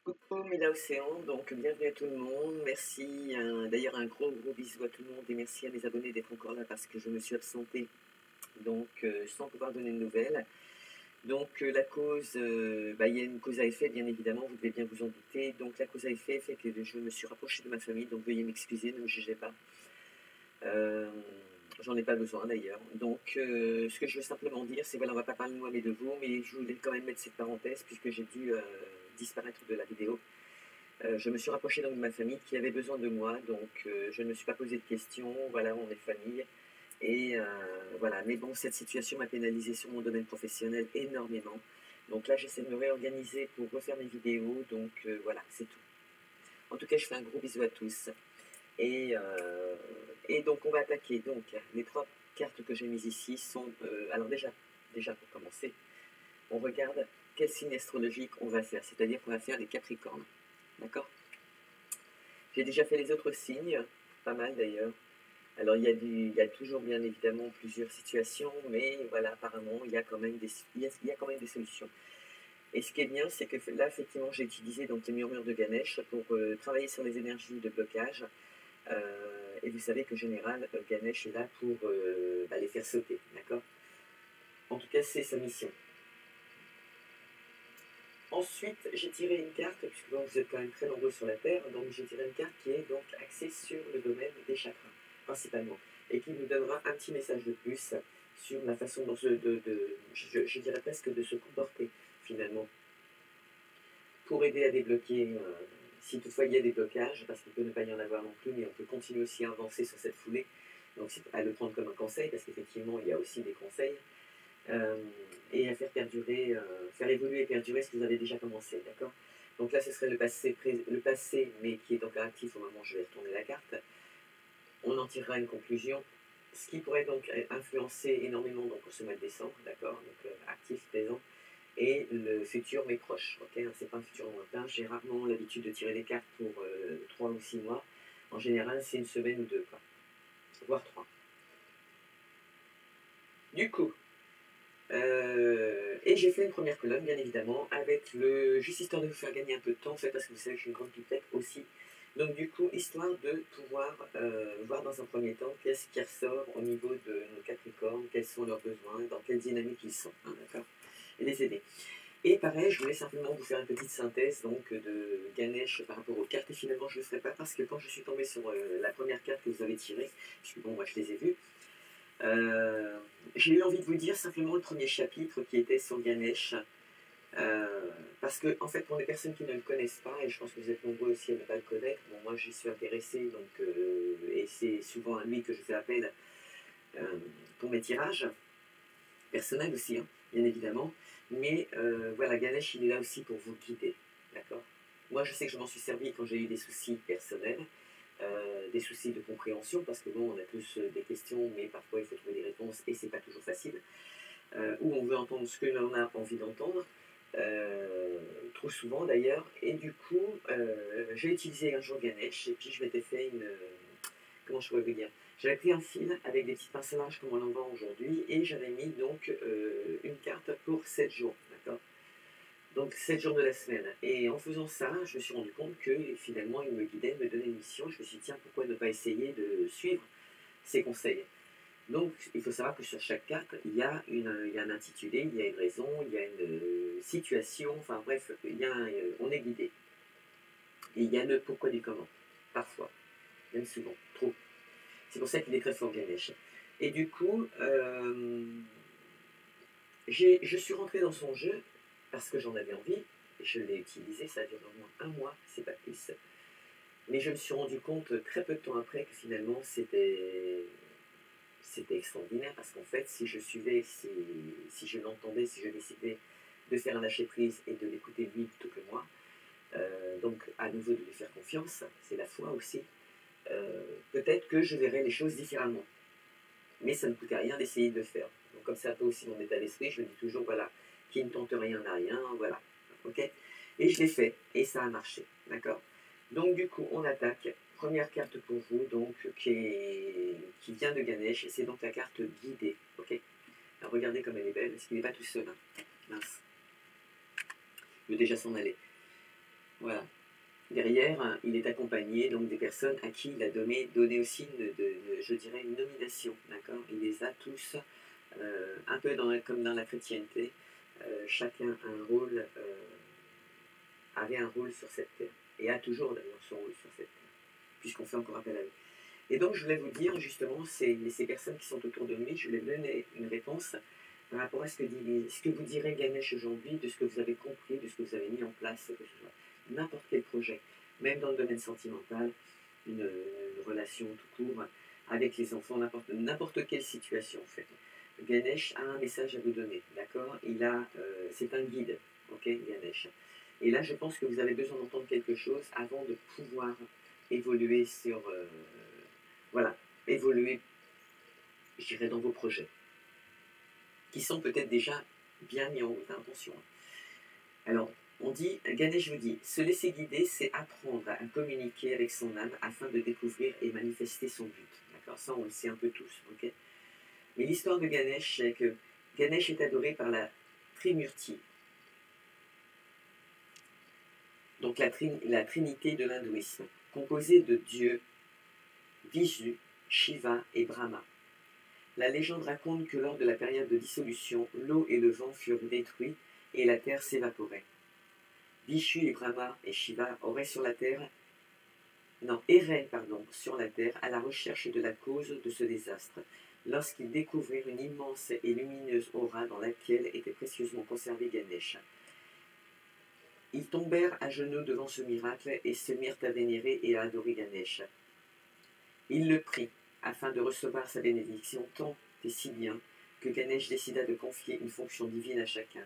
Coucou Mila Océan, donc bienvenue à tout le monde, merci, d'ailleurs un gros bisou à tout le monde et merci à mes abonnés d'être encore là parce que je me suis absentée, donc sans pouvoir donner de nouvelles. Donc la cause, il y a une cause à effet bien évidemment, vous devez bien vous en douter, donc la cause à effet fait que je me suis rapprochée de ma famille, donc veuillez m'excuser, ne me jugez pas. Euh, J'en ai pas besoin d'ailleurs. Donc ce que je veux simplement dire, c'est voilà, on va pas parler de moi mais de vous, mais je voulais quand même mettre cette parenthèse puisque j'ai dû disparaître de la vidéo. Je me suis rapprochée donc de ma famille qui avait besoin de moi, donc je ne me suis pas posé de questions, voilà, on est famille. Et voilà, mais bon, cette situation m'a pénalisé sur mon domaine professionnel énormément. Donc là, j'essaie de me réorganiser pour refaire mes vidéos, donc voilà, c'est tout. En tout cas, je fais un gros bisou à tous. Et, euh, et donc, on va attaquer. Donc, les trois cartes que j'ai mises ici sont... alors déjà, pour commencer, on regarde quel signe astrologique on va faire, c'est-à-dire qu'on va faire les Capricornes. D'accord? J'ai déjà fait les autres signes, pas mal d'ailleurs. Alors il y a toujours bien évidemment plusieurs situations, mais voilà, apparemment il y a quand même il y a quand même des solutions. Et ce qui est bien, c'est que là effectivement j'ai utilisé donc les murmures de Ganesh pour travailler sur les énergies de blocage. Et vous savez que en général Ganesh est là pour les faire sauter, d'accord? En tout cas c'est sa mission. Ensuite, j'ai tiré une carte, puisque bon, vous êtes quand même très nombreux sur la Terre, donc j'ai tiré une carte qui est donc axée sur le domaine des chakras, principalement, et qui nous donnera un petit message de plus sur la façon dont je dirais presque de se comporter, finalement, pour aider à débloquer, si toutefois il y a des blocages, parce qu'il peut ne pas y en avoir non plus, mais on peut continuer aussi à avancer sur cette foulée, donc c'est à le prendre comme un conseil, parce qu'effectivement, il y a aussi des conseils, euh, et à faire perdurer, faire évoluer et perdurer ce que vous avez déjà commencé, d'accord? Donc là, ce serait le passé, mais qui est encore actif au moment où je vais retourner la carte. On en tirera une conclusion, ce qui pourrait donc influencer énormément donc, pour ce mois de décembre, d'accord? Donc actif, présent, et le futur, mais proche, ok? C'est pas un futur lointain. J'ai rarement l'habitude de tirer des cartes pour 3 ou 6 mois. En général, c'est une semaine ou deux, quoi, voire 3. Du coup, et j'ai fait une première colonne, bien évidemment, avec le... juste histoire de vous faire gagner un peu de temps, en fait, parce que vous savez que je suis une grande pipette aussi. Donc du coup, histoire de pouvoir voir dans un premier temps qu'est-ce qui ressort au niveau de nos Capricornes, quels sont leurs besoins, dans quelle dynamique ils sont, hein, d'accord? Et les aider. Et pareil, je voulais simplement vous faire une petite synthèse donc, de Ganesh par rapport aux cartes, et finalement je ne le ferai pas parce que quand je suis tombée sur la première carte que vous avez tirée, puisque bon, moi je les ai vues, euh, j'ai eu envie de vous dire simplement le premier chapitre qui était sur Ganesh, parce que en fait pour les personnes qui ne le connaissent pas, et je pense que vous êtes nombreux aussi à ne pas le connaître, bon moi j'y suis intéressée, donc, et c'est souvent à lui que je fais appel euh, pour mes tirages, personnels aussi, hein, bien évidemment, mais voilà, Ganesh il est là aussi pour vous guider, d'accord? Moi je sais que je m'en suis servi quand j'ai eu des soucis personnels, des soucis de compréhension, parce que bon, on a tous des questions, mais parfois il faut trouver des réponses et c'est pas toujours facile. Ou on veut entendre ce que l'on a envie d'entendre, trop souvent d'ailleurs. Et du coup, j'ai utilisé un jour Ganesh et puis je m'étais fait une. Comment je pourrais vous dire? J'avais pris un fil avec des petits pincelages comme on en vend aujourd'hui et j'avais mis donc une carte pour 7 jours, d'accord? Donc 7 jours de la semaine. Et en faisant ça, je me suis rendu compte que finalement, il me guidait, me donnait une mission. Je me suis dit, tiens, pourquoi ne pas essayer de suivre ses conseils? Donc, il faut savoir que sur chaque carte, il y a un intitulé, il y a une raison, il y a une situation, enfin bref, on est guidé. Et il y a le pourquoi du comment, parfois, même souvent, trop. C'est pour ça qu'il est très fort, Ganesh. Et du coup, je suis rentré dans son jeu parce que j'en avais envie. Je l'ai utilisé, ça a duré au moins un mois, c'est pas plus. Mais je me suis rendu compte très peu de temps après que finalement c'était extraordinaire parce qu'en fait, si je suivais, si je l'entendais, si je décidais de faire un lâcher prise et de l'écouter lui plutôt que moi, donc à nouveau de lui faire confiance, c'est la foi aussi, peut-être que je verrais les choses différemment. Mais ça ne coûtait rien d'essayer de le faire. Donc comme c'est un peu aussi mon état d'esprit, je me dis toujours, voilà, qui ne tente rien n'a rien, voilà. Ok? Et je l'ai fait, et ça a marché, d'accord? Donc du coup, on attaque. Première carte pour vous, donc, qui vient de Ganesh, c'est donc la carte guidée, ok? Alors, regardez comme elle est belle, parce qu'il n'est pas tout seul, hein. Mince. Il veut déjà s'en aller. Voilà. Derrière, hein, il est accompagné donc des personnes à qui il a donné aussi, je dirais, une nomination. D'accord. Il les a tous, un peu comme dans la chrétienté, chacun avait un rôle sur cette terre. Et a toujours d'ailleurs son rôle sur cette terre, puisqu'on fait encore appel à lui. Et donc, je voulais vous dire, justement, ces personnes qui sont autour de lui, je voulais vous donner une réponse par rapport à ce que vous direz Ganesh aujourd'hui, de ce que vous avez compris, de ce que vous avez mis en place, que ce soit n'importe quel projet, même dans le domaine sentimental, une relation tout court, avec les enfants, n'importe quelle situation, en fait. Ganesh a un message à vous donner, d'accord. C'est un guide, ok, Ganesh. Et là, je pense que vous avez besoin d'entendre quelque chose avant de pouvoir évoluer voilà, évoluer, je dirais, dans vos projets, qui sont peut-être déjà bien mis en route, attention. Alors, Ganesh vous dit, se laisser guider, c'est apprendre à communiquer avec son âme afin de découvrir et manifester son but. D'accord, ça on le sait un peu tous, ok. Mais l'histoire de Ganesh, c'est que Ganesh est adoré par la Trimurti, donc la trinité de l'hindouisme, composée de Dieu, Vishnu, Shiva et Brahma. La légende raconte que lors de la période de dissolution, l'eau et le vent furent détruits et la terre s'évaporait. Vishnu et Brahma et Shiva erraient sur la terre à la recherche de la cause de ce désastre, lorsqu'ils découvrirent une immense et lumineuse aura dans laquelle était précieusement conservé Ganesh. Ils tombèrent à genoux devant ce miracle et se mirent à vénérer et à adorer Ganesh. Ils le prient afin de recevoir sa bénédiction tant et si bien que Ganesh décida de confier une fonction divine à chacun.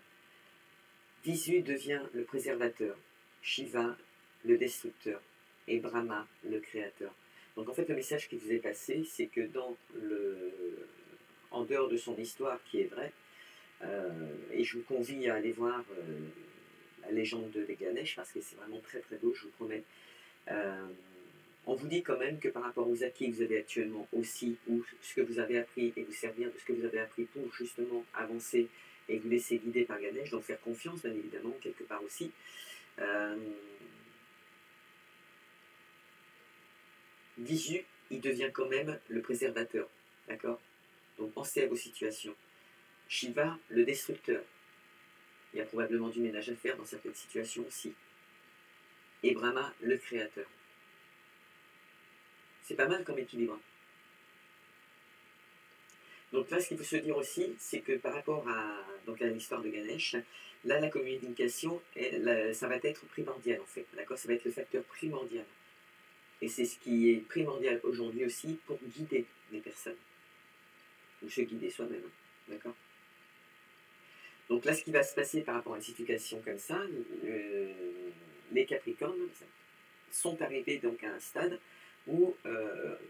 Vishnu devient le préservateur, Shiva le destructeur et Brahma le créateur. Donc en fait le message qui vous est passé, c'est que en dehors de son histoire qui est vraie, et je vous convie à aller voir la légende de Ganesh parce que c'est vraiment très très beau, je vous promets. On vous dit quand même que par rapport aux acquis que vous avez actuellement aussi, ou ce que vous avez appris, et vous servir de ce que vous avez appris pour justement avancer et vous laisser guider par Ganesh, donc faire confiance bien évidemment, quelque part aussi. Vishnu, il devient quand même le préservateur, d'accord. Donc pensez à vos situations. Shiva, le destructeur. Il y a probablement du ménage à faire dans certaines situations aussi. Et Brahma, le créateur. C'est pas mal comme équilibre. Donc là, ce qu'il faut se dire aussi, c'est que par rapport à l'histoire de Ganesh, là, la communication, ça va être primordial en fait. D'accord, ça va être le facteur primordial. Et c'est ce qui est primordial aujourd'hui aussi pour guider les personnes. Ou se guider soi-même. D'accord. Donc là, ce qui va se passer par rapport à une situation comme ça, les Capricornes sont arrivés donc à un stade où,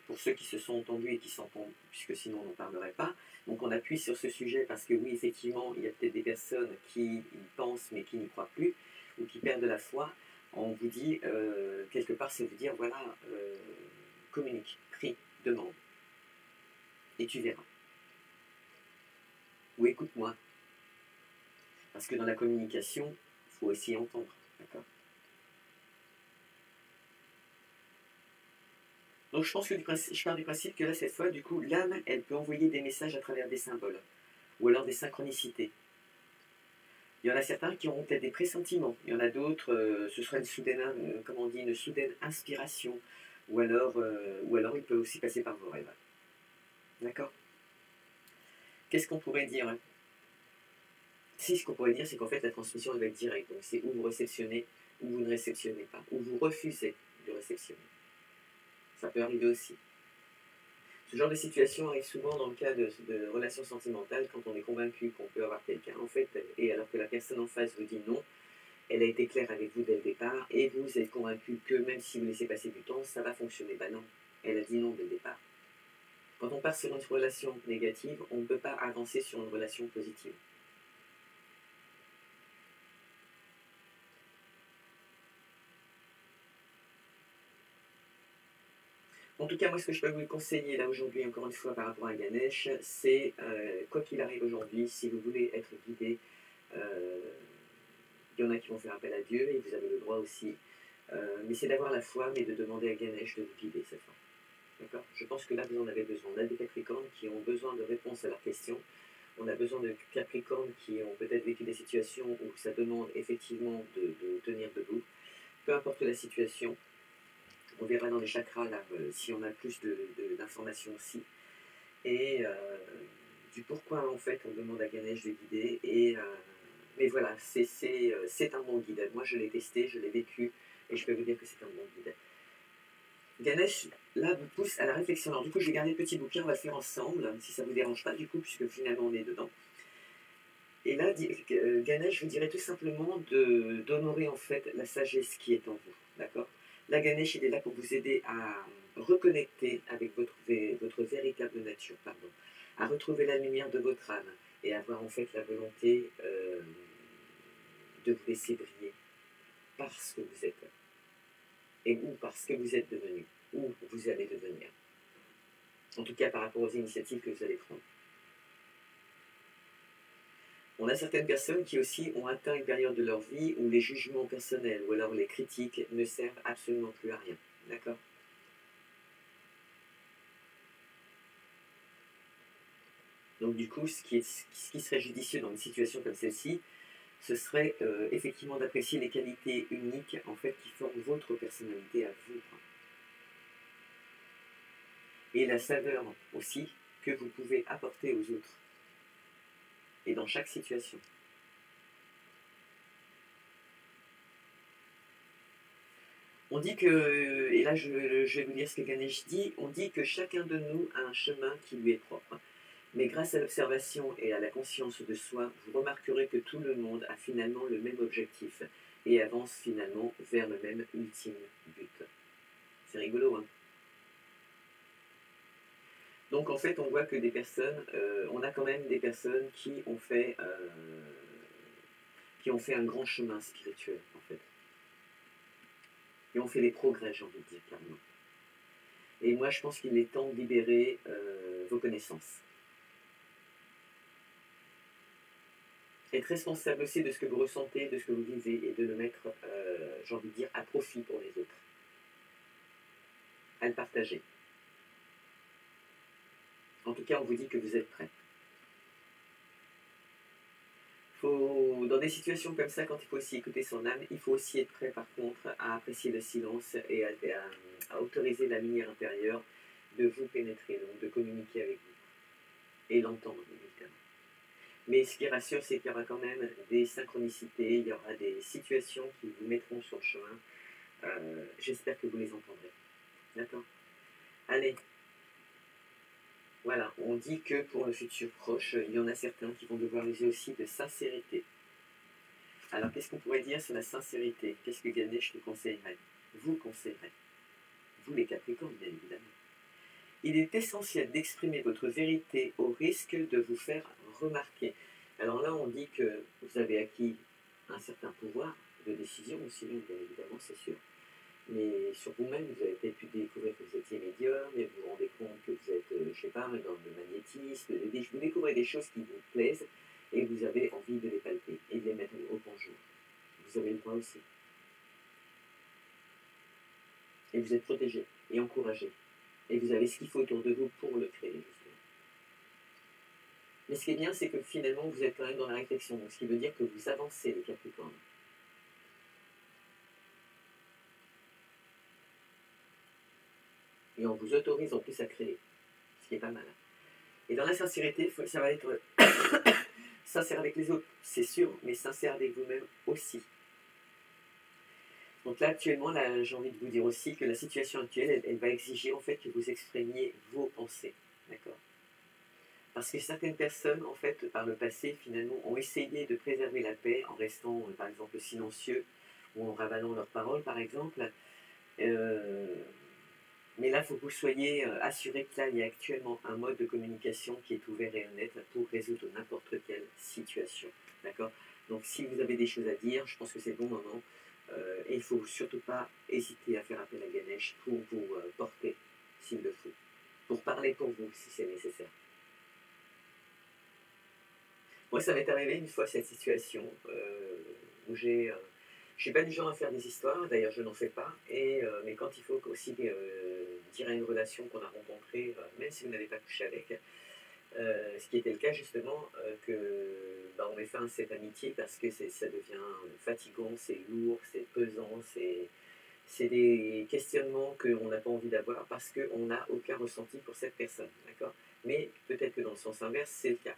pour ceux qui se sont entendus et qui s'entendent, puisque sinon on n'en parlerait pas, donc on appuie sur ce sujet parce que oui, effectivement, il y a peut-être des personnes qui y pensent mais qui n'y croient plus, ou qui perdent de la foi. On vous dit, quelque part, c'est vous dire, voilà, communique, prie, demande, et tu verras. Ou écoute-moi. Parce que dans la communication, il faut aussi entendre, d'accord. Donc je pense que je pars du principe que là, cette fois, du coup, l'âme, elle peut envoyer des messages à travers des symboles, ou alors des synchronicités. Il y en a certains qui auront peut-être des pressentiments, il y en a d'autres, ce sera une soudaine inspiration, ou alors il peut aussi passer par vos rêves. D'accord. Qu'est-ce qu'on pourrait dire? Si, ce qu'on pourrait dire, c'est qu'en fait, la transmission, elle va être directe. Donc c'est où vous réceptionnez, ou vous ne réceptionnez pas, ou vous refusez de réceptionner. Ça peut arriver aussi. Ce genre de situation arrive souvent dans le cas de relations sentimentales, quand on est convaincu qu'on peut avoir quelqu'un, en fait, et alors que la personne en face vous dit non, elle a été claire avec vous dès le départ, et vous êtes convaincu que même si vous laissez passer du temps, ça va fonctionner. Ben non, elle a dit non dès le départ. Quand on part sur une relation négative, on ne peut pas avancer sur une relation positive. En tout cas, moi, ce que je peux vous conseiller là aujourd'hui, encore une fois, par rapport à Ganesh, c'est, quoi qu'il arrive aujourd'hui, si vous voulez être guidé, il y en a qui vont faire appel à Dieu, et vous avez le droit aussi. Mais c'est d'avoir la foi, mais de demander à Ganesh de vous guider cette fois. D'accord? Je pense que là, vous en avez besoin. On a des Capricornes qui ont besoin de réponses à leurs questions. On a besoin de Capricornes qui ont peut-être vécu des situations où ça demande effectivement de tenir debout. Peu importe la situation, on verra dans les chakras là, si on a plus d'informations aussi. Et du pourquoi en fait on demande à Ganesh de guider. Mais voilà, c'est un bon guide. Moi je l'ai testé, je l'ai vécu et je peux vous dire que c'est un bon guide. Ganesh, là, vous pousse à la réflexion. Alors du coup, je vais garder le petit bouquin, on va le faire ensemble, si ça ne vous dérange pas du coup, puisque finalement on est dedans. Et là, Ganesh, je vous dirais tout simplement d'honorer en fait la sagesse qui est en vous. D'accord? Là, Ganesh, il est là pour vous aider à reconnecter avec votre véritable nature, pardon, à retrouver la lumière de votre âme et avoir en fait la volonté de vous laisser briller parce que vous êtes ou parce que vous êtes devenu, ou vous allez devenir. En tout cas, par rapport aux initiatives que vous allez prendre. On a certaines personnes qui aussi ont atteint une période de leur vie où les jugements personnels ou alors les critiques ne servent absolument plus à rien. D'accord? Donc du coup, ce qui serait judicieux dans une situation comme celle-ci, ce serait effectivement d'apprécier les qualités uniques en fait qui forment votre personnalité à vous. Et la saveur aussi que vous pouvez apporter aux autres. Et dans chaque situation. On dit que, et là je vais vous dire ce que Ganesh dit, on dit que chacun de nous a un chemin qui lui est propre. Mais grâce à l'observation et à la conscience de soi, vous remarquerez que tout le monde a finalement le même objectif et avance finalement vers le même ultime but. C'est rigolo, hein? Donc en fait, on voit que des personnes, on a quand même des personnes qui ont fait un grand chemin spirituel, en fait. Qui ont fait des progrès, j'ai envie de dire, carrément. Et moi, je pense qu'il est temps de libérer vos connaissances. Être responsable aussi de ce que vous ressentez, de ce que vous vivez, et de le mettre, j'ai envie de dire, à profit pour les autres. À le partager. En tout cas, on vous dit que vous êtes prêts. Dans des situations comme ça, quand il faut aussi écouter son âme, il faut aussi être prêt, par contre, à apprécier le silence et à autoriser la lumière intérieure de vous pénétrer, donc de communiquer avec vous. Et l'entendre, évidemment. Mais ce qui rassure, c'est qu'il y aura quand même des synchronicités, il y aura des situations qui vous mettront sur le chemin. J'espère que vous les entendrez. D'accord? Allez. Voilà, on dit que pour le futur proche, il y en a certains qui vont devoir user aussi de sincérité. Alors, qu'est-ce qu'on pourrait dire sur la sincérité? Qu'est-ce que Ganesh nous conseillerait? Vous conseillerait? Vous les Capricornes, bien évidemment. Il est essentiel d'exprimer votre vérité au risque de vous faire remarquer. Alors là, on dit que vous avez acquis un certain pouvoir de décision aussi, bien évidemment, c'est sûr. Mais sur vous-même, vous avez peut-être pu découvrir que vous étiez médium, et vous vous rendez compte que vous êtes, je ne sais pas, dans le magnétisme, vous découvrez des choses qui vous plaisent, et vous avez envie de les palper, et de les mettre au bon jour. Vous avez le droit aussi. Et vous êtes protégé, et encouragé. Et vous avez ce qu'il faut autour de vous pour le créer, justement. Mais ce qui est bien, c'est que finalement, vous êtes quand même dans la réflexion, donc ce qui veut dire que vous avancez, les Capricornes. Et on vous autorise en plus à créer, ce qui est pas mal. Et dans la sincérité, ça va être sincère avec les autres, c'est sûr, mais sincère avec vous-même aussi. Donc là, actuellement, j'ai envie de vous dire aussi que la situation actuelle, elle va exiger en fait que vous exprimiez vos pensées, d'accord? Parce que certaines personnes, en fait, par le passé, finalement, ont essayé de préserver la paix en restant, par exemple, silencieux ou en ravalant leurs paroles, par exemple. Mais là, il faut que vous soyez assuré que là, il y a actuellement un mode de communication qui est ouvert et honnête pour résoudre n'importe quelle situation. D'accord? Donc, si vous avez des choses à dire, je pense que c'est le bon moment. Et il ne faut surtout pas hésiter à faire appel à Ganesh pour vous porter, s'il le faut. Pour parler pour vous, si c'est nécessaire. Moi, ça m'est arrivé une fois cette situation où j'ai Je suis pas du genre à faire des histoires, d'ailleurs je n'en fais pas, mais quand il faut aussi dire à une relation qu'on a rencontrée, même si vous n'avez pas couché avec, ce qui était le cas justement, que bah, on met fin à cette amitié parce que ça devient fatigant, c'est lourd, c'est pesant, c'est des questionnements qu'on n'a pas envie d'avoir parce qu'on n'a aucun ressenti pour cette personne, d'accord? Mais peut-être que dans le sens inverse, c'est le cas.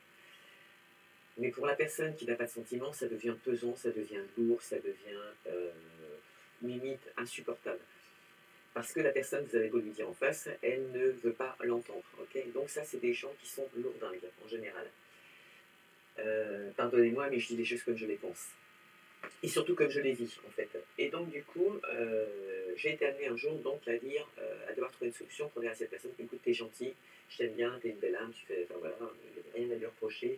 Mais pour la personne qui n'a pas de sentiments, ça devient pesant, ça devient lourd, ça devient limite insupportable. Parce que la personne, vous avez beau lui dire en face, elle ne veut pas l'entendre. Ok, donc ça, c'est des gens qui sont lourdingues en général. Pardonnez-moi, mais je dis les choses comme je les pense. Et surtout comme je les vis, en fait. Et donc, du coup, j'ai été amené un jour donc à dire, à devoir trouver une solution pour dire à cette personne, écoute, t'es gentil, je t'aime bien, t'es une belle âme, tu fais, enfin voilà, il n'y a rien à lui reprocher.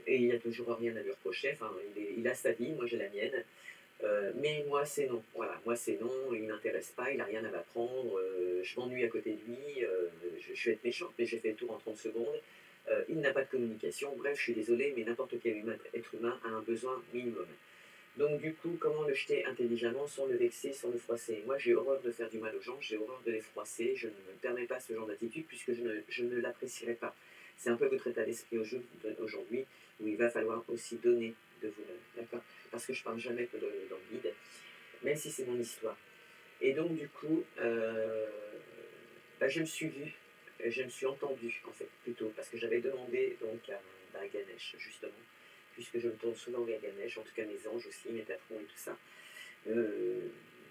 Et il n'y a toujours rien à lui reprocher, enfin, il a sa vie, moi j'ai la mienne. Mais moi c'est non, voilà, moi c'est non, il ne m'intéresse pas, il n'a rien à m'apprendre, je m'ennuie à côté de lui, je vais être méchante, mais j'ai fait le tour en 30 secondes. Il n'a pas de communication, bref, je suis désolée, mais n'importe quel être humain a un besoin minimum. Donc du coup, comment le jeter intelligemment sans le vexer, sans le froisser? Moi j'ai horreur de faire du mal aux gens, j'ai horreur de les froisser, je ne me permets pas ce genre d'attitude puisque je ne l'apprécierai pas. C'est un peu votre état d'esprit aujourd'hui où il va falloir aussi donner de vous-même, d'accord? Parce que je ne parle jamais que dans le vide, même si c'est mon histoire. Et donc du coup, bah, je me suis vue, je me suis entendue en fait plutôt, parce que j'avais demandé donc à Ganesh justement, puisque je me tourne souvent vers Ganesh, en tout cas mes anges aussi, mes patrons et tout ça,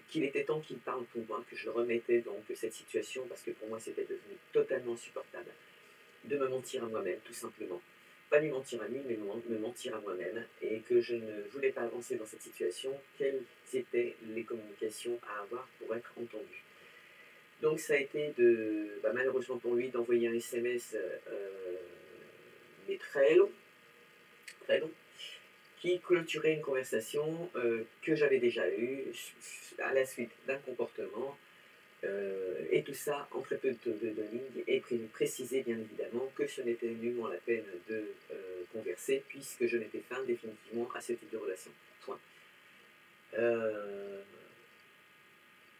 qu'il était temps qu'il parle pour moi, que je le remettais donc cette situation, parce que pour moi c'était devenu totalement insupportable de me mentir à moi-même, tout simplement. Pas lui mentir à lui, mais me mentir à moi-même, et que je ne voulais pas avancer dans cette situation, quelles étaient les communications à avoir pour être entendu. Donc ça a été bah, malheureusement pour lui, d'envoyer un SMS, mais très long, qui clôturait une conversation que j'avais déjà eue à la suite d'un comportement. Et tout ça en très peu de lignes, et préciser bien évidemment que ce n'était nullement la peine de converser, puisque je m'étais fin définitivement à ce type de relation. Point.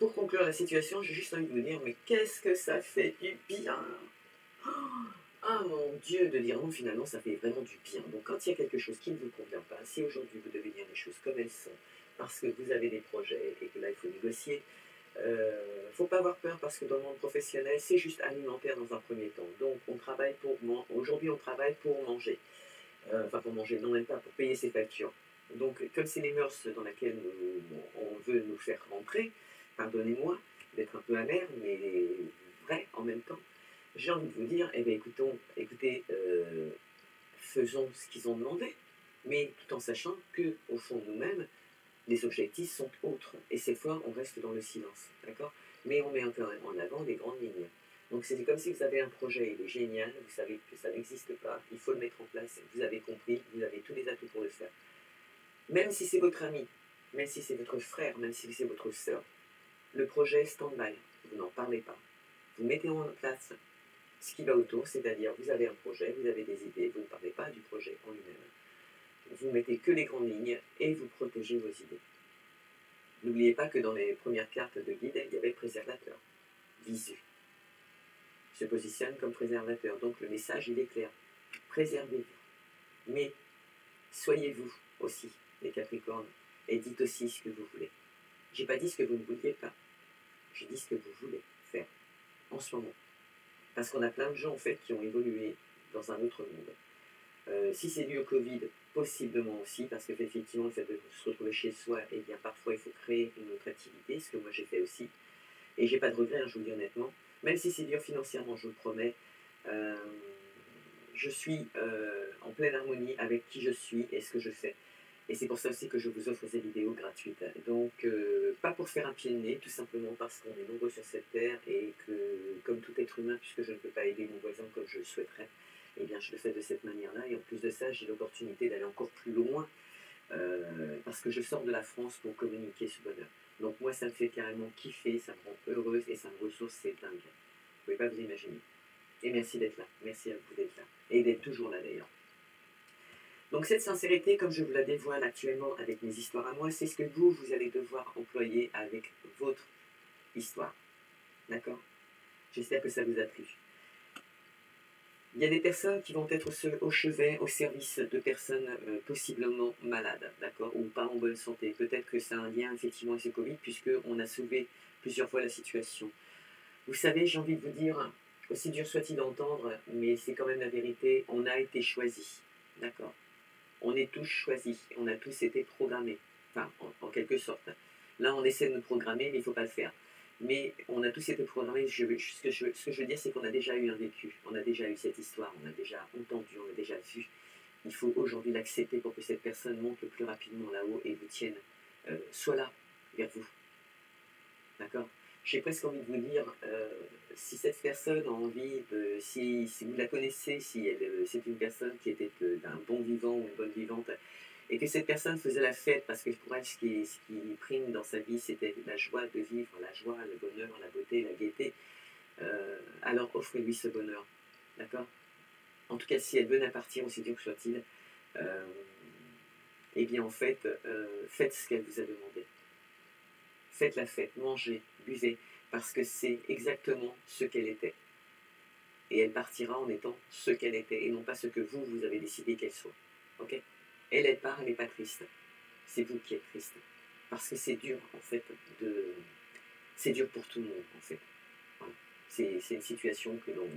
Pour conclure la situation, j'ai juste envie de vous dire, mais qu'est-ce que ça fait du bien! Ah mon Dieu, de dire non, finalement, ça fait vraiment du bien. Donc quand il y a quelque chose qui ne vous convient pas, si aujourd'hui vous devez dire les choses comme elles sont, parce que vous avez des projets et que là il faut négocier, faut pas avoir peur parce que dans le monde professionnel, c'est juste alimentaire dans un premier temps. Donc on travaille pour aujourd'hui on travaille pour manger. Enfin pour manger, non même pas, pour payer ses factures. Donc comme c'est les mœurs dans lesquelles on veut nous faire rentrer, pardonnez-moi d'être un peu amer, mais vrai en même temps, j'ai envie de vous dire, eh bien écoutez, faisons ce qu'ils ont demandé, mais tout en sachant que au fond de nous-mêmes, les objectifs sont autres. Et cette fois, on reste dans le silence, d'accord? Mais on met en avant des grandes lignes. Donc c'est comme si vous avez un projet, il est génial, vous savez que ça n'existe pas, il faut le mettre en place, vous avez compris, vous avez tous les atouts pour le faire. Même si c'est votre ami, même si c'est votre frère, même si c'est votre sœur, le projet stand-by, vous n'en parlez pas. Vous mettez en place ce qui va autour, c'est-à-dire vous avez un projet, vous avez des idées, vous ne parlez pas du projet en lui-même. Vous mettez que les grandes lignes et vous protégez vos idées. N'oubliez pas que dans les premières cartes de guide, il y avait préservateur, visu. Se positionne comme préservateur, donc le message il est clair. Préservez-vous. Mais soyez vous aussi, les Capricornes, et dites aussi ce que vous voulez. J'ai pas dit ce que vous ne vouliez pas. J'ai dit ce que vous voulez faire en ce moment. Parce qu'on a plein de gens en fait qui ont évolué dans un autre monde. Si c'est dû au Covid, possiblement aussi, parce qu'effectivement, le fait de se retrouver chez soi, eh bien parfois il faut créer une autre activité, ce que moi j'ai fait aussi. Et j'ai pas de regret, hein, je vous le dis honnêtement. Même si c'est dur financièrement, je vous le promets, je suis en pleine harmonie avec qui je suis et ce que je fais. Et c'est pour ça aussi que je vous offre ces vidéos gratuites. Donc, pas pour faire un pied de nez, tout simplement parce qu'on est nombreux sur cette terre et que, comme tout être humain, puisque je ne peux pas aider mon voisin comme je le souhaiterais, eh bien, je le fais de cette manière-là. Et en plus de ça, j'ai l'opportunité d'aller encore plus loin parce que je sors de la France pour communiquer ce bonheur. Donc, moi, ça me fait carrément kiffer, ça me rend heureuse et ça me ressource, c'est dingue. Vous ne pouvez pas vous imaginer. Et merci d'être là. Merci à vous d'être là. Et d'être toujours là, d'ailleurs. Donc cette sincérité, comme je vous la dévoile actuellement avec mes histoires à moi, c'est ce que vous allez devoir employer avec votre histoire. D'accord? J'espère que ça vous a plu. Il y a des personnes qui vont être au chevet, au service de personnes possiblement malades, d'accord, ou pas en bonne santé. Peut-être que ça a un lien effectivement avec ce Covid, puisqu'on a soulevé plusieurs fois la situation. Vous savez, j'ai envie de vous dire, aussi dur soit-il d'entendre, mais c'est quand même la vérité, on a été choisis, d'accord. On est tous choisis, on a tous été programmés, enfin, en quelque sorte. Là, on essaie de nous programmer, mais il ne faut pas le faire. Mais on a tous été programmés. Ce que je veux dire, c'est qu'on a déjà eu un vécu, on a déjà eu cette histoire, on a déjà entendu, on a déjà vu. Il faut aujourd'hui l'accepter pour que cette personne monte le plus rapidement là-haut et vous tienne, soit là, vers vous. D'accord? J'ai presque envie de vous dire, si cette personne a envie de, si vous la connaissez, si c'est une personne qui était d'un bon vivant ou une bonne vivante, et que cette personne faisait la fête, parce que pour elle, ce qui prime dans sa vie, c'était la joie de vivre, la joie, le bonheur, la beauté, la gaieté, alors offrez-lui ce bonheur. D'accord? En tout cas, si elle venait à partir, aussi dur que soit-il, eh bien en fait, faites ce qu'elle vous a demandé. Faites la fête, mangez, buvez, parce que c'est exactement ce qu'elle était. Et elle partira en étant ce qu'elle était, et non pas ce que vous avez décidé qu'elle soit. Ok? Elle part, elle n'est pas triste. C'est vous qui êtes triste. Parce que c'est dur, en fait, c'est dur pour tout le monde, en fait. Voilà. C'est une situation que l'on...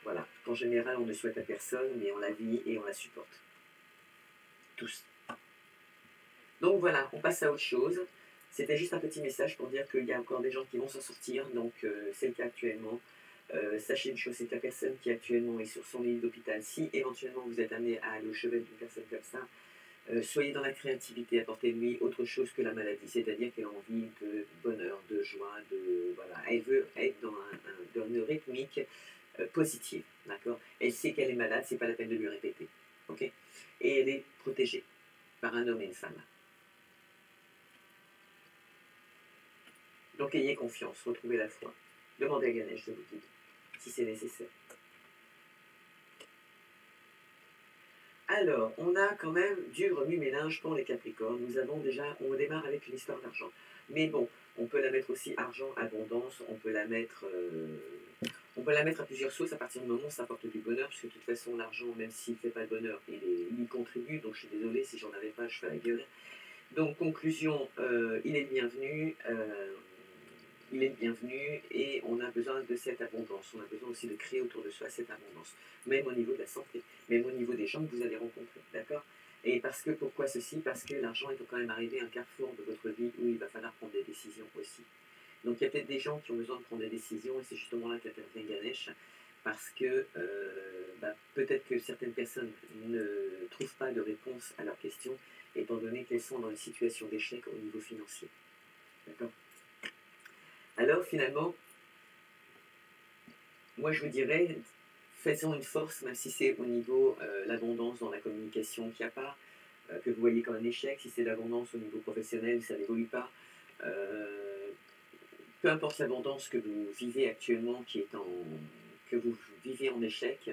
Voilà. En général, on ne souhaite à personne, mais on la vit et on la supporte. Tous. Donc voilà, on passe à autre chose. C'était juste un petit message pour dire qu'il y a encore des gens qui vont s'en sortir, donc c'est le cas actuellement. Sachez une chose, c'est que la personne qui actuellement est sur son lit d'hôpital, si éventuellement vous êtes amené à aller au chevet d'une personne comme ça, soyez dans la créativité, apportez-lui autre chose que la maladie, c'est-à-dire qu'elle a envie de bonheur, de joie, voilà, elle veut être dans une rythmique positive, d'accord. Elle sait qu'elle est malade, c'est pas la peine de lui répéter, ok. Et elle est protégée par un homme et une femme. Donc ayez confiance, retrouvez la foi. Demandez à Ganesh de vous guider, si c'est nécessaire. Alors, on a quand même du remue-ménage pour les Capricornes. On démarre avec une histoire d'argent. Mais bon, on peut la mettre aussi argent, abondance, on peut la mettre à plusieurs sources à partir du moment où ça apporte du bonheur, puisque de toute façon, l'argent, même s'il ne fait pas le bonheur, il y contribue. Donc je suis désolée, si j'en avais pas, je fais la gueule. Donc conclusion, il est bienvenu. Il est bienvenu et on a besoin de cette abondance. On a besoin aussi de créer autour de soi cette abondance, même au niveau de la santé, même au niveau des gens que vous allez rencontrer, d'accord? Et pourquoi ceci? Parce que l'argent est quand même arrivé à un carrefour de votre vie où il va falloir prendre des décisions aussi. Donc il y a peut-être des gens qui ont besoin de prendre des décisions et c'est justement là qu'intervient Ganesh, parce que peut-être que certaines personnes ne trouvent pas de réponse à leurs questions, étant donné qu'elles sont dans une situation d'échec au niveau financier, d'accord? Alors finalement, moi je vous dirais, faisons une force, même si c'est au niveau l'abondance dans la communication qu'il n'y a pas, que vous voyez comme un échec, si c'est l'abondance au niveau professionnel, ça n'évolue pas. Peu importe l'abondance que vous vivez actuellement, que vous vivez en échec,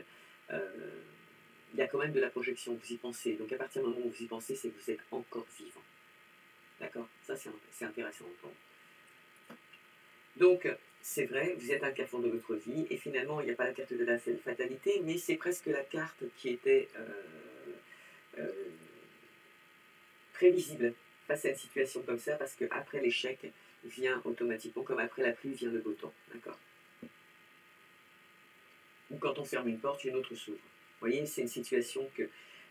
il y a quand même de la projection, vous y pensez. Donc à partir du moment où vous y pensez, c'est que vous êtes encore vivant. D'accord? Ça c'est intéressant à entendre. Donc, c'est vrai, vous êtes à un carrefour de votre vie, et finalement, il n'y a pas la carte de la fatalité, mais c'est presque la carte qui était prévisible face à une situation comme ça, parce qu'après l'échec vient automatiquement, comme après la pluie vient le beau temps, d'accord? Ou quand on ferme une porte, une autre s'ouvre. Vous voyez, c'est une situation que...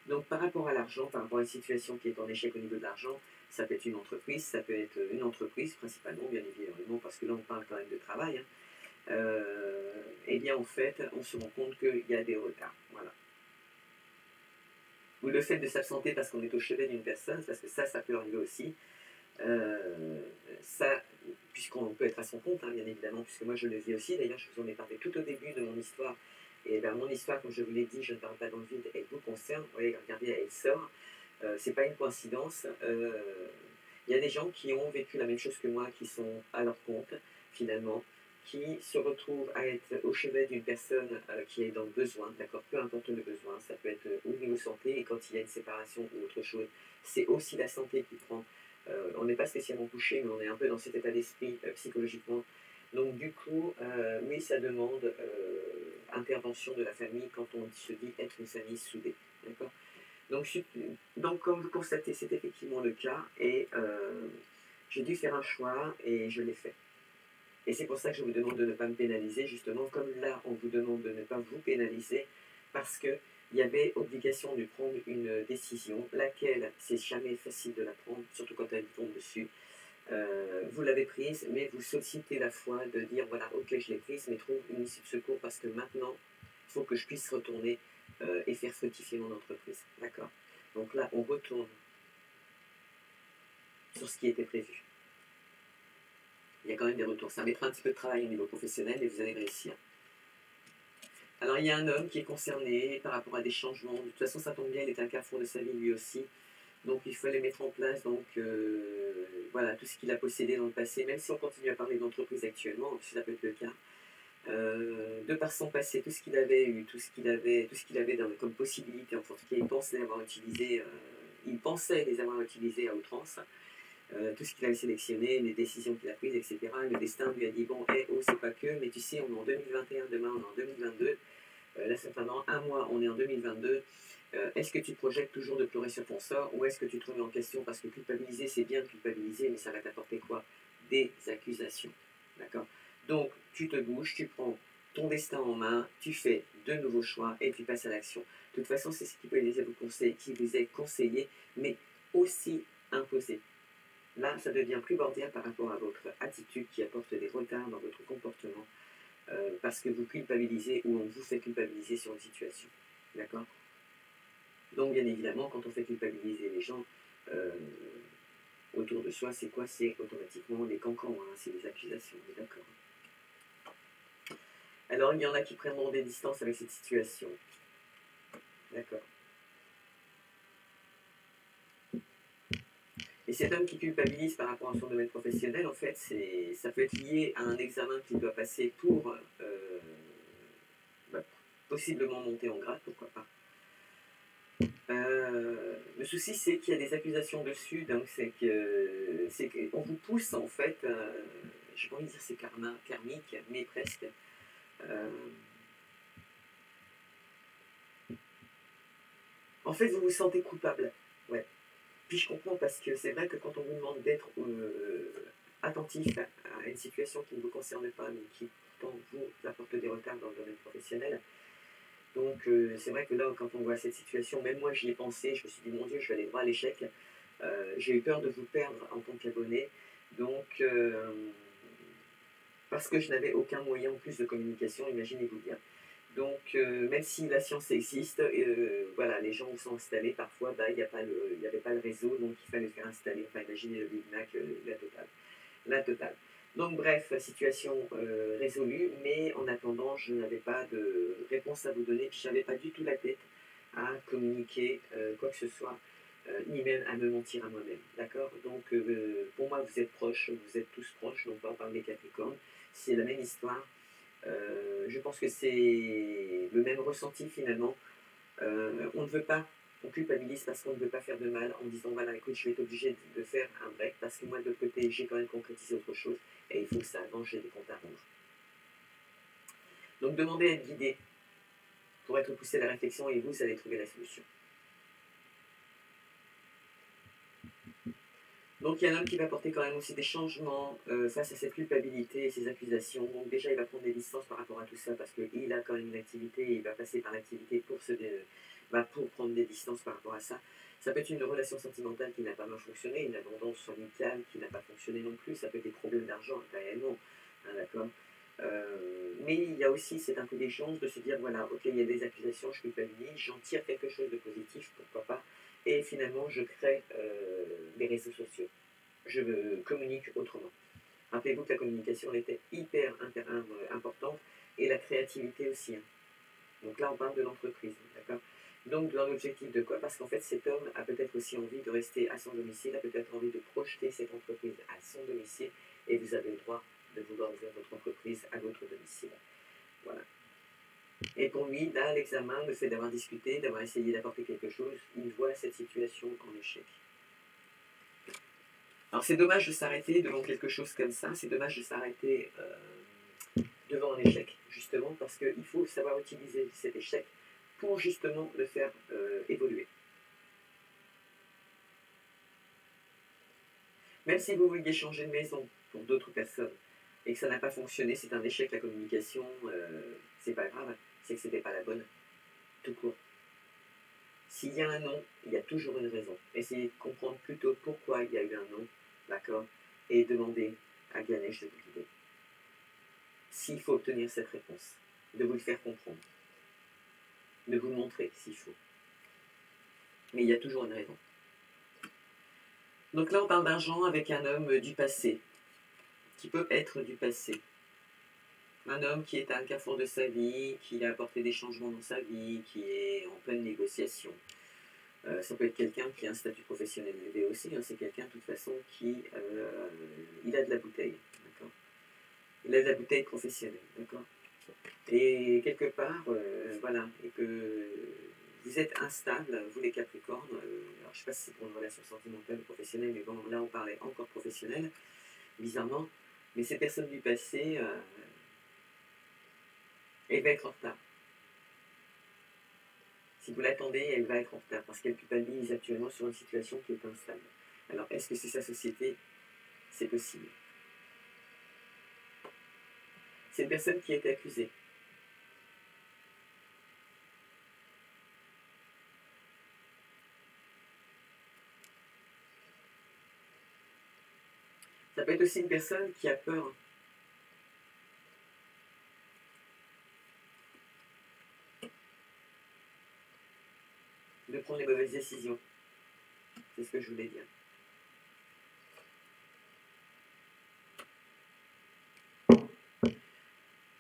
Donc, par rapport à l'argent, par rapport à une situation qui est en échec au niveau de l'argent, ça peut être une entreprise, ça peut être une entreprise principalement, bien évidemment, parce que là, on parle quand même de travail, hein. Eh bien, en fait, on se rend compte qu'il y a des retards, voilà. Ou le fait de s'absenter parce qu'on est au chevet d'une personne, parce que ça peut arriver aussi. Puisqu'on peut être à son compte, hein, bien évidemment, puisque moi je le vis aussi. D'ailleurs, je vous en ai parlé tout au début de mon histoire. Et bien, mon histoire, comme je vous l'ai dit, je ne parle pas dans le vide, elle vous concerne. Vous voyez, regardez, elle sort. C'est pas une coïncidence. Il y a des gens qui ont vécu la même chose que moi, qui sont à leur compte, finalement. qui se retrouve à être au chevet d'une personne qui est dans le besoin, d'accord, peu importe le besoin, ça peut être au niveau santé, et quand il y a une séparation ou autre chose, c'est aussi la santé qui prend. On n'est pas spécialement couché, mais on est un peu dans cet état d'esprit psychologiquement. Donc du coup, oui, ça demande intervention de la famille quand on se dit être une famille soudée, d'accord. Donc, comme vous constatez, c'est effectivement le cas, et j'ai dû faire un choix, et je l'ai fait. Et c'est pour ça que je vous demande de ne pas me pénaliser, justement, comme là, on vous demande de ne pas vous pénaliser, parce qu'il y avait obligation de prendre une décision, laquelle, c'est jamais facile de la prendre, surtout quand elle vous tombe dessus. Vous l'avez prise, mais vous sollicitez la foi de dire, voilà, ok, je l'ai prise, mais trouve une issue de secours, parce que maintenant, il faut que je puisse retourner et faire fructifier mon entreprise. D'accord? Donc là, on retourne sur ce qui était prévu. Il y a quand même des retours. Ça mettra un petit peu de travail au niveau professionnel, mais vous allez réussir. Alors, il y a un homme qui est concerné par rapport à des changements. De toute façon, ça tombe bien, il est un carrefour de sa vie lui aussi. Donc, il fallait mettre en place voilà, tout ce qu'il a possédé dans le passé, même si on continue à parler d'entreprise actuellement, ça peut être le cas. De par son passé, tout ce qu'il avait eu, tout ce qu'il avait comme possibilité, en tout cas, il pensait les avoir utilisés à outrance. Tout ce qu'il avait sélectionné, les décisions qu'il a prises, etc. Le destin lui a dit, bon, oh, c'est pas que, mais tu sais, on est en 2021, demain on est en 2022, là ça fait dans un mois, on est en 2022, est-ce que tu projettes toujours de pleurer sur ton sort, ou est-ce que tu te remets en question, parce que culpabiliser, c'est bien de culpabiliser, mais ça va t'apporter quoi? Des accusations, d'accord? Donc, tu te bouges, tu prends ton destin en main, tu fais de nouveaux choix, et tu passes à l'action. De toute façon, c'est ce qui vous est conseillé, mais aussi imposé. Là, ça devient primordial par rapport à votre attitude qui apporte des retards dans votre comportement parce que vous culpabilisez ou on vous fait culpabiliser sur une situation. D'accord? Donc, bien évidemment, quand on fait culpabiliser les gens autour de soi, c'est quoi? C'est automatiquement des cancans, hein, c'est des accusations, on est d'accord. Alors, il y en a qui prendront des distances avec cette situation. D'accord. Et cet homme qui culpabilise par rapport à son domaine professionnel, en fait, ça peut être lié à un examen qu'il doit passer pour possiblement monter en grade, pourquoi pas. Le souci, c'est qu'il y a des accusations dessus, donc c'est qu'on vous pousse, en fait, je n'ai pas envie de dire c'est karmique, mais presque. En fait, vous vous sentez coupable, ouais. Puis je comprends parce que c'est vrai que quand on vous demande d'être attentif à une situation qui ne vous concerne pas, mais qui pourtant vous apporte des retards dans le domaine professionnel. Donc c'est vrai que là, quand on voit cette situation, même moi j'y ai pensé, je me suis dit mon Dieu, je vais aller droit à l'échec. J'ai eu peur de vous perdre en tant qu'abonné. Donc parce que je n'avais aucun moyen en plus de communication, imaginez-vous bien. Donc, même si la science existe, voilà, les gens où sont installés, parfois, il n'y avait pas le réseau, donc il fallait faire installer, enfin, imaginez le Big Mac, la totale. Donc, bref, situation résolue, mais en attendant, je n'avais pas de réponse à vous donner, puis je n'avais pas du tout la tête à communiquer quoi que ce soit, ni même à me mentir à moi-même, d'accord? Donc, pour moi, vous êtes proches, vous êtes tous proches, donc on parle des Capricornes, c'est la même histoire. Je pense que c'est le même ressenti finalement. On ne veut pas, on culpabilise parce qu'on ne veut pas faire de mal en disant voilà, écoute, je vais être obligé de faire un break parce que moi de l'autre côté, j'ai quand même concrétisé autre chose et il faut que ça avance, j'ai des comptes à rendre. Donc demandez à être guidé pour être poussé à la réflexion et vous allez trouver la solution. Donc il y a un homme qui va apporter quand même aussi des changements face à cette culpabilité et ces accusations. Donc déjà il va prendre des distances par rapport à tout ça parce qu'il a quand même une activité et il va passer par l'activité pour prendre des distances par rapport à ça. Ça peut être une relation sentimentale qui n'a pas bien fonctionné, une abondance amicale qui n'a pas fonctionné non plus, ça peut être des problèmes d'argent réellement, hein, d'accord. Mais il y a aussi cette intelligence de se dire voilà, ok, il y a des accusations, je culpabilise, j'en tire quelque chose de positif, pourquoi pas. Et finalement, je crée les réseaux sociaux. Je communique autrement. Rappelez-vous que la communication elle était hyper importante et la créativité aussi. Hein. Donc là, on parle de l'entreprise, d'accord? Donc, dans l'objectif de quoi? Parce qu'en fait, cet homme a peut-être aussi envie de rester à son domicile, a peut-être envie de projeter cette entreprise à son domicile et vous avez le droit de vouloir ouvrir votre entreprise à votre domicile. Voilà. Et pour lui, là, l'examen, le fait d'avoir discuté, d'avoir essayé d'apporter quelque chose, il voit cette situation en échec. Alors c'est dommage de s'arrêter devant quelque chose comme ça, c'est dommage de s'arrêter devant un échec, justement, parce qu'il faut savoir utiliser cet échec pour justement le faire évoluer. Même si vous vouliez changer de maison pour d'autres personnes et que ça n'a pas fonctionné, c'est un échec, la communication, c'est pas grave, c'est que c'était pas la bonne, tout court. S'il y a un non, il y a toujours une raison. Essayez de comprendre plutôt pourquoi il y a eu un non, d'accord, et demandez à Ganesh de vous guider. S'il faut obtenir cette réponse, de vous le faire comprendre, de vous montrer s'il faut. Mais il y a toujours une raison. Donc là, on parle d'argent avec un homme du passé, qui peut être du passé. Un homme qui est à un carrefour de sa vie, qui a apporté des changements dans sa vie, qui est en pleine négociation. Ça peut être quelqu'un qui a un statut professionnel élevé aussi, hein, c'est quelqu'un de toute façon qui il a de la bouteille, d'accord. Il a de la bouteille professionnelle, d'accord. Et quelque part, voilà, et que vous êtes instable, vous les Capricornes, alors je ne sais pas si c'est pour une relation sentimentale ou professionnelle, mais bon, là on parlait encore professionnel, bizarrement, mais ces personnes du passé, elle va être en retard. Si vous l'attendez, elle va être en retard, parce qu'elle culpabilise actuellement sur une situation qui est instable. Alors, est-ce que c'est sa société? C'est possible. C'est une personne qui a été accusée. Ça peut être aussi une personne qui a peur. De prendre les mauvaises décisions. C'est ce que je voulais dire.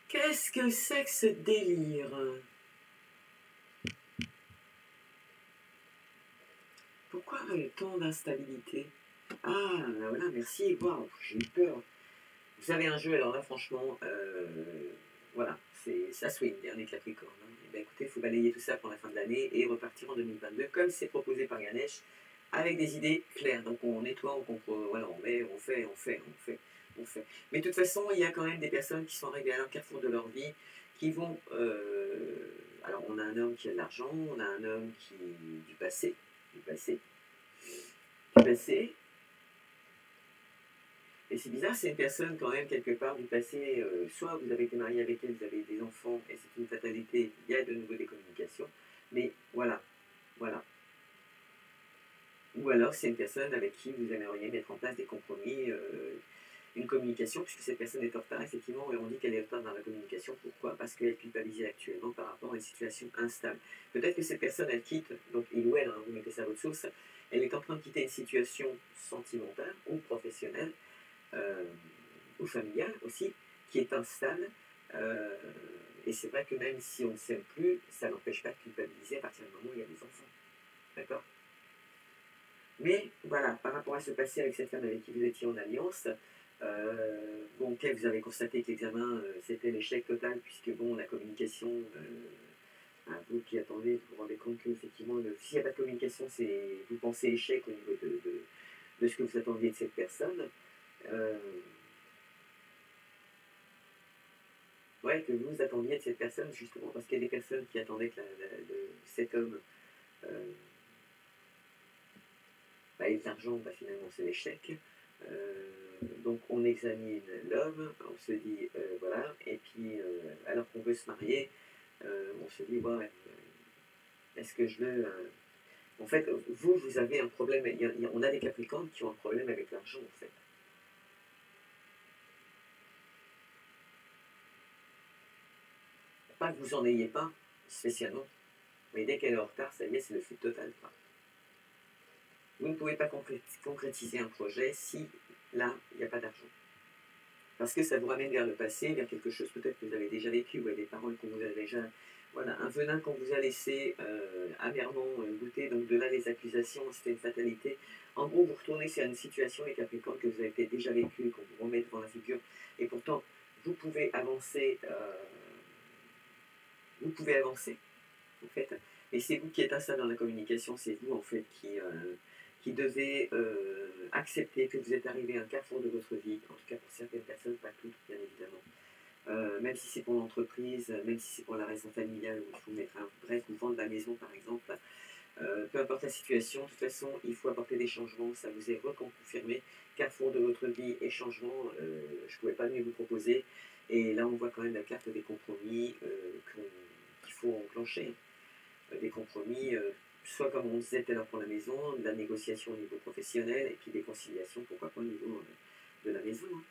Qu'est-ce que c'est que ce délire? Pourquoi tant d'instabilité? Ah, voilà, merci. Waouh, j'ai eu peur. Vous avez un jeu, alors là, franchement, voilà, ça swing, dernier Capricorne. Hein. Et bien, écoutez, il faut balayer tout ça pour la fin de l'année et repartir en 2022, comme c'est proposé par Ganesh, avec des idées claires. Donc, on nettoie, on comprend, voilà, on fait. Mais de toute façon, il y a quand même des personnes qui sont arrivées à un carrefour de leur vie, qui vont... alors, on a un homme qui a de l'argent, on a un homme qui... du passé. Et c'est bizarre, c'est une personne quand même quelque part du passé, soit vous avez été marié avec elle, vous avez des enfants, et c'est une fatalité, il y a de nouveau des communications, mais voilà. Ou alors c'est une personne avec qui vous aimeriez mettre en place des compromis, une communication, puisque cette personne est en retard, effectivement, et on dit qu'elle est en retard dans la communication. Pourquoi? Parce qu'elle culpabilise actuellement par rapport à une situation instable. Peut-être que cette personne, elle quitte, donc il ou elle, hein, vous mettez ça à votre source, elle est en train de quitter une situation sentimentale ou professionnelle, ou familiale aussi, qui est instable. Et c'est vrai que même si on ne s'aime plus, ça n'empêche pas de culpabiliser à partir du moment où il y a des enfants. D'accord? Mais voilà, par rapport à ce passé avec cette femme avec qui vous étiez en alliance, bon, ok, vous avez constaté que l'examen, c'était l'échec total, puisque bon, la communication, vous qui attendez, vous vous rendez compte que effectivement, s'il n'y a pas de communication, vous pensez échec au niveau de ce que vous attendiez de cette personne. Ouais, que vous attendiez de cette personne, justement, parce qu'il y a des personnes qui attendaient que cet homme ait de l'argent, finalement c'est l'échec. Donc on examine l'homme, on se dit voilà, et puis alors qu'on veut se marier, on se dit ouais, est-ce que je veux. En fait, vous avez un problème, on a des Capricornes qui ont un problème avec l'argent en fait. Pas que vous en ayez pas, spécialement, mais dès qu'elle est en retard, ça y est, c'est le flux total. Quoi. Vous ne pouvez pas concrétiser un projet si, là, il n'y a pas d'argent. Parce que ça vous ramène vers le passé, vers quelque chose peut-être que vous avez déjà vécu, ou des paroles qu'on vous a déjà... Voilà, un venin qu'on vous a laissé amèrement goûter, donc de là les accusations, c'était une fatalité. En gros, vous retournez sur une situation, les Capricornes, que vous avez peut-être déjà vécu, qu'on vous remet devant la figure, et pourtant avancer, vous pouvez avancer, en fait. Et c'est vous qui êtes instable dans la communication, c'est vous, en fait, qui devez accepter que vous êtes arrivé à un carrefour de votre vie, en tout cas pour certaines personnes, pas toutes, bien évidemment. Même si c'est pour l'entreprise, même si c'est pour la raison familiale, où il faut mettre un bref ou vendre la maison, par exemple, peu importe la situation, de toute façon, il faut apporter des changements, ça vous est reconfirmé, carrefour de votre vie et changement, je ne pouvais pas mieux vous proposer. Et là, on voit quand même la carte des compromis qu'il faut enclencher. Des compromis, soit comme on disait tout à l'heure pour la maison, de la négociation au niveau professionnel, et puis des conciliations, pourquoi pas au niveau de la maison. Hein.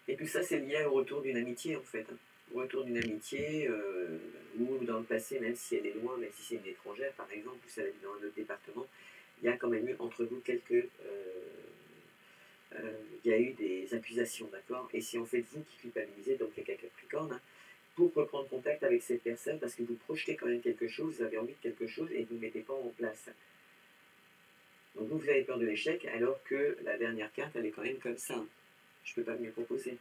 Et tout ça, c'est lié au retour d'une amitié, en fait. Hein. Au retour d'une amitié, ou dans le passé, même si elle est loin, même si c'est une étrangère, par exemple, ou ça va être dans un autre département, il y a quand même eu entre vous il y a eu des accusations, d'accord. Et c'est en fait vous qui culpabilisez, donc les Capricornes, hein, pour reprendre contact avec cette personne, parce que vous projetez quand même quelque chose, vous avez envie de quelque chose, et vous ne mettez pas en place. Donc vous avez peur de l'échec, alors que la dernière carte, elle est quand même comme ça. Hein. Je ne peux pas mieux proposer.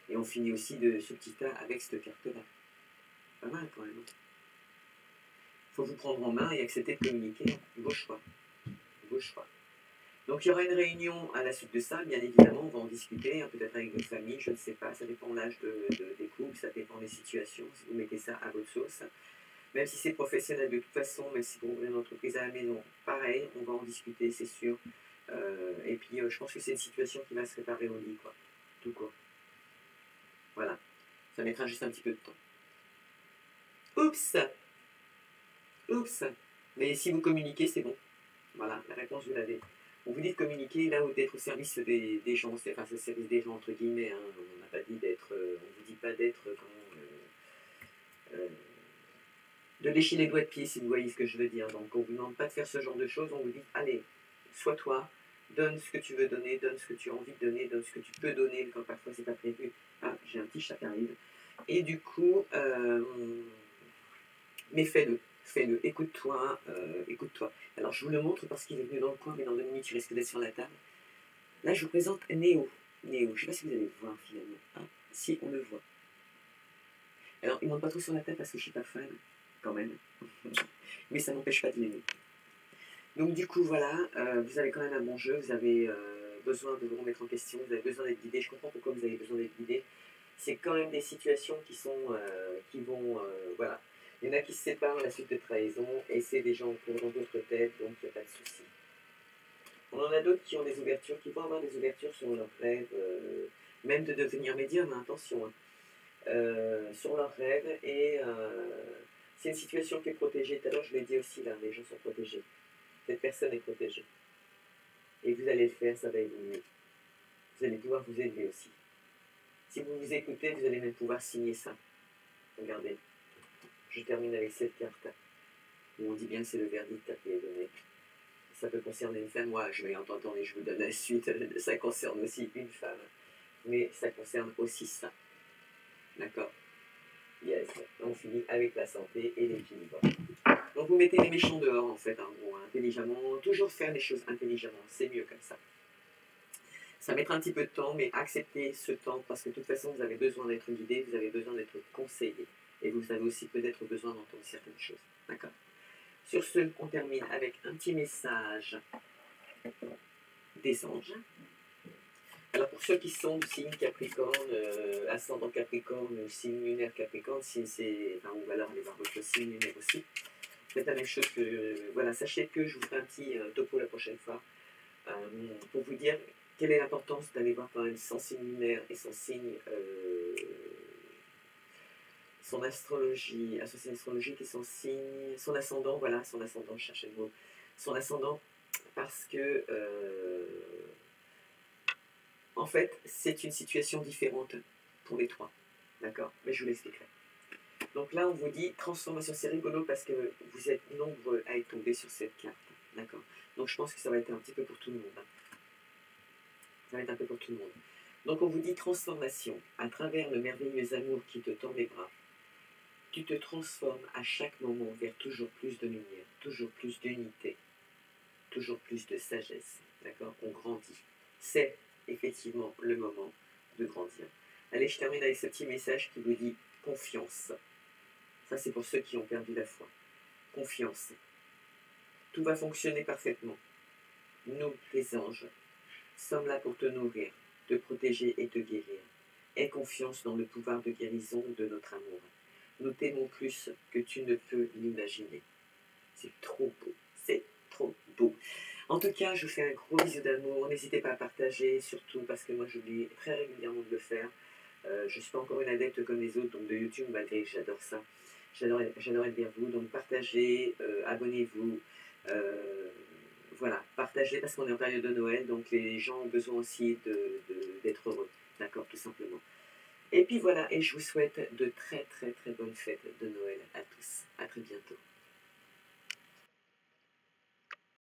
Et on finit aussi de ce petit tas avec cette carte-là. Pas mal quand même. Il faut vous prendre en main et accepter de communiquer. Vos choix. Vos choix. Donc il y aura une réunion à la suite de ça, bien évidemment, on va en discuter, hein, peut-être avec votre famille, je ne sais pas, ça dépend de l'âge des couples, ça dépend des situations, si vous mettez ça à votre sauce. Même si c'est professionnel de toute façon, même si vous ouvrez une entreprise à la maison, pareil, on va en discuter, c'est sûr. Et puis je pense que c'est une situation qui va se réparer au lit, quoi. Tout court. Voilà. Ça mettra juste un petit peu de temps. Oups! Oups! Mais si vous communiquez, c'est bon. Voilà, la réponse, vous l'avez. On vous dit de communiquer là où d'être au service des gens, enfin c'est au service des gens entre guillemets, hein. On n'a pas dit d'être, on vous dit pas d'être de lécher les doigts de pied si vous voyez ce que je veux dire. Donc on vous demande pas de faire ce genre de choses, on vous dit allez, sois toi, donne ce que tu veux donner, donne ce que tu as envie de donner, donne ce que tu peux donner quand parfois c'est pas prévu. Ah, j'ai un petit chat qui arrive. Et du coup, mais fais-le. Fais-le, écoute-toi, écoute-toi. Alors je vous le montre parce qu'il est venu dans le coin, mais dans 2 minutes il risque d'être sur la table. Là je vous présente Néo. Néo, je ne sais pas si vous allez le voir finalement. Ah, si, on le voit. Alors il ne monte pas trop sur la table parce que je ne suis pas fan, quand même. Mais ça n'empêche pas de l'aimer. Donc du coup voilà, vous avez quand même un bon jeu, vous avez besoin de vous remettre en question, vous avez besoin d'être guidé. Je comprends pourquoi vous avez besoin d'être guidé. C'est quand même des situations qui vont, voilà. Il y en a qui se séparent à la suite de trahison, et c'est des gens pour dans d'autres têtes, donc il n'y a pas de souci. On en a d'autres qui ont des ouvertures, qui vont avoir des ouvertures sur leurs rêves, même de devenir médium, hein, attention, hein, sur leurs rêves, et c'est une situation qui est protégée. Tout à l'heure je l'ai dit aussi, là, les gens sont protégés. Cette personne est protégée. Et vous allez le faire, ça va évoluer. Vous allez pouvoir vous aider aussi. Si vous vous écoutez, vous allez même pouvoir signer ça. Regardez. Je termine avec cette carte où on dit bien que c'est le verdict qui est donné. Ça peut concerner une femme. Moi, je vais entendre et je vous donne la suite. Ça concerne aussi une femme. Mais ça concerne aussi ça. D'accord? Yes. On finit avec la santé et l'équilibre. Donc vous mettez les méchants dehors, en fait, en gros, intelligemment. Toujours faire les choses intelligemment. C'est mieux comme ça. Ça mettra un petit peu de temps, mais acceptez ce temps parce que de toute façon, vous avez besoin d'être guidé, vous avez besoin d'être conseillé. Et vous avez aussi peut-être besoin d'entendre certaines choses. D'accord? Sur ce, on termine avec un petit message des anges. Alors pour ceux qui sont du signe Capricorne, ascendant Capricorne ou signe lunaire Capricorne, si c'est, enfin, on va alors aller voir votre signe lunaire aussi. Faites la même chose que, voilà, sachez que je vous ferai un petit topo la prochaine fois pour vous dire quelle est l'importance d'aller voir quand même son signe lunaire et son signe, son astrologie, associé astrologique et son signe, son ascendant, voilà, son ascendant, je cherchais le mot, son ascendant, parce que, en fait, c'est une situation différente pour les trois, d'accord? Mais je vous l'expliquerai. Donc là, on vous dit transformation, c'est rigolo parce que vous êtes nombreux à être tombés sur cette carte, d'accord? Donc je pense que ça va être un petit peu pour tout le monde. Ça va être un peu pour tout le monde. Donc on vous dit transformation. À travers le merveilleux amour qui te tend les bras, tu te transformes à chaque moment vers toujours plus de lumière, toujours plus d'unité, toujours plus de sagesse. D'accord? On grandit. C'est effectivement le moment de grandir. Allez, je termine avec ce petit message qui vous dit confiance. Ça, c'est pour ceux qui ont perdu la foi. Confiance. Tout va fonctionner parfaitement. Nous, les anges, sommes là pour te nourrir, te protéger et te guérir. Aie confiance dans le pouvoir de guérison de notre amour. Nous t'aimons plus que tu ne peux l'imaginer. C'est trop beau, c'est trop beau. En tout cas, je vous fais un gros bisou d'amour. N'hésitez pas à partager, surtout parce que moi j'oublie très régulièrement de le faire. Je ne suis pas encore une adepte comme les autres, donc de YouTube, malgré que j'adore ça. J'adore être vers vous, donc partagez, abonnez-vous. Voilà, partagez parce qu'on est en période de Noël, donc les gens ont besoin aussi d'être heureux, d'accord, tout simplement. Et puis voilà, et je vous souhaite de très très très bonnes fêtes de Noël à tous. À très bientôt.